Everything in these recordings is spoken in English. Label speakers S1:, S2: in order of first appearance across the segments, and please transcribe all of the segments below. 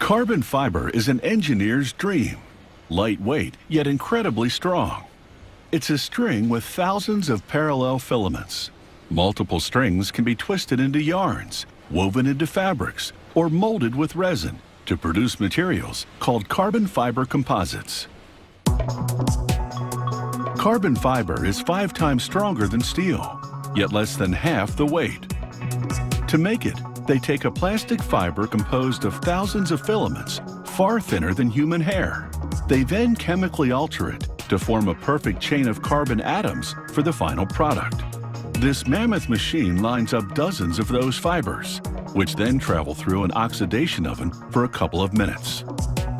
S1: Carbon fiber is an engineer's dream. Lightweight, yet incredibly strong. It's a string with thousands of parallel filaments. Multiple strings can be twisted into yarns, woven into fabrics, or molded with resin to produce materials called carbon fiber composites. Carbon fiber is 5 times stronger than steel, yet less than half the weight. To make it, they take a plastic fiber composed of thousands of filaments, far thinner than human hair. They then chemically alter it to form a perfect chain of carbon atoms for the final product. This mammoth machine lines up dozens of those fibers, which then travel through an oxidation oven for a couple of minutes.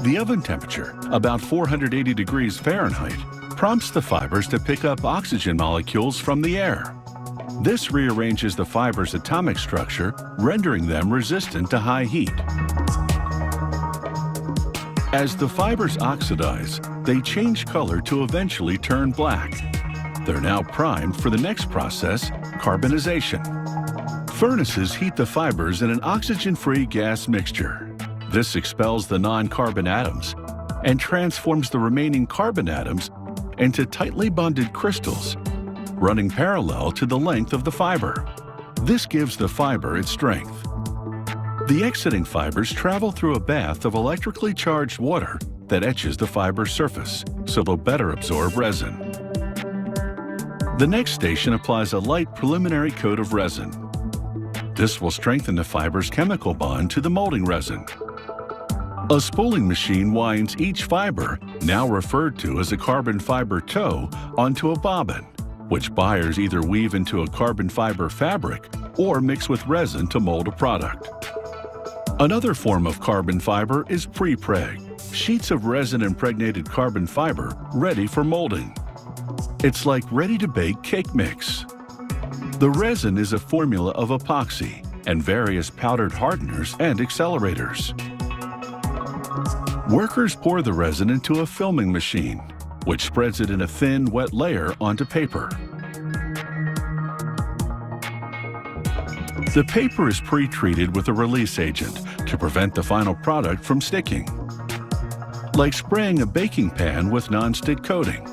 S1: The oven temperature, about 480 degrees Fahrenheit, prompts the fibers to pick up oxygen molecules from the air. This rearranges the fiber's atomic structure, rendering them resistant to high heat. As the fibers oxidize, they change color to eventually turn black. They're now primed for the next process, carbonization. Furnaces heat the fibers in an oxygen-free gas mixture. This expels the non-carbon atoms and transforms the remaining carbon atoms into tightly bonded crystals, running parallel to the length of the fiber. This gives the fiber its strength. The exiting fibers travel through a bath of electrically charged water that etches the fiber's surface, so they'll better absorb resin. The next station applies a light preliminary coat of resin. This will strengthen the fiber's chemical bond to the molding resin. A spooling machine winds each fiber, now referred to as a carbon fiber toe, onto a bobbin, which buyers either weave into a carbon fiber fabric or mix with resin to mold a product. Another form of carbon fiber is pre-preg, sheets of resin-impregnated carbon fiber ready for molding. It's like ready-to-bake cake mix. The resin is a formula of epoxy and various powdered hardeners and accelerators. Workers pour the resin into a filming machine, which spreads it in a thin, wet layer onto paper. The paper is pre-treated with a release agent to prevent the final product from sticking, like spraying a baking pan with non-stick coating.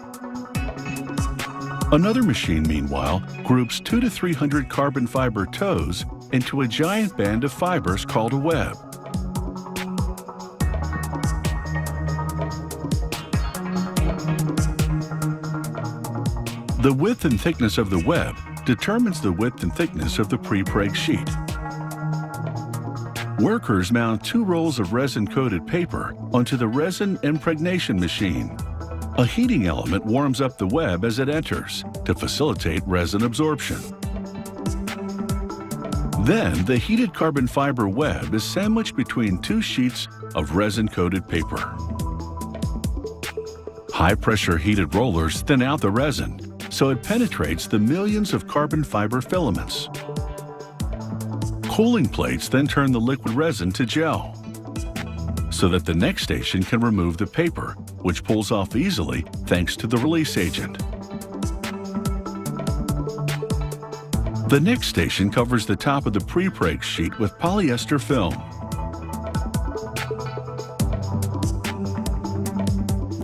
S1: Another machine, meanwhile, groups 200 to 300 carbon fiber toes into a giant band of fibers called a web. The width and thickness of the web determines the width and thickness of the pre-preg sheet. Workers mount 2 rolls of resin-coated paper onto the resin impregnation machine. A heating element warms up the web as it enters to facilitate resin absorption. Then, the heated carbon fiber web is sandwiched between 2 sheets of resin-coated paper. High-pressure heated rollers thin out the resin, so it penetrates the millions of carbon fiber filaments. Cooling plates then turn the liquid resin to gel, so that the next station can remove the paper, which pulls off easily thanks to the release agent. The next station covers the top of the pre-preg sheet with polyester film.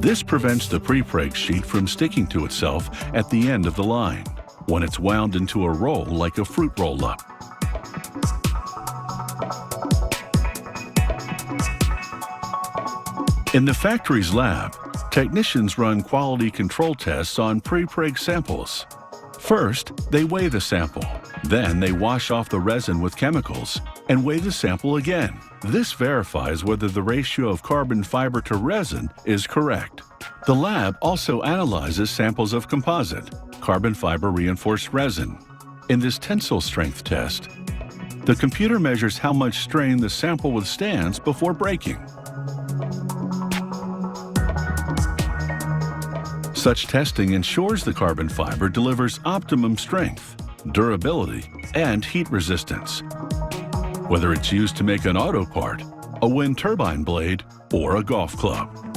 S1: This prevents the pre-preg sheet from sticking to itself at the end of the line, when it's wound into a roll like a fruit roll-up. In the factory's lab, technicians run quality control tests on pre-preg samples. First, they weigh the sample. Then they wash off the resin with chemicals and weigh the sample again. This verifies whether the ratio of carbon fiber to resin is correct. The lab also analyzes samples of composite, carbon fiber reinforced resin. In this tensile strength test, the computer measures how much strain the sample withstands before breaking. Such testing ensures the carbon fiber delivers optimum strength, durability, and heat resistance, whether it's used to make an auto part, a wind turbine blade, or a golf club.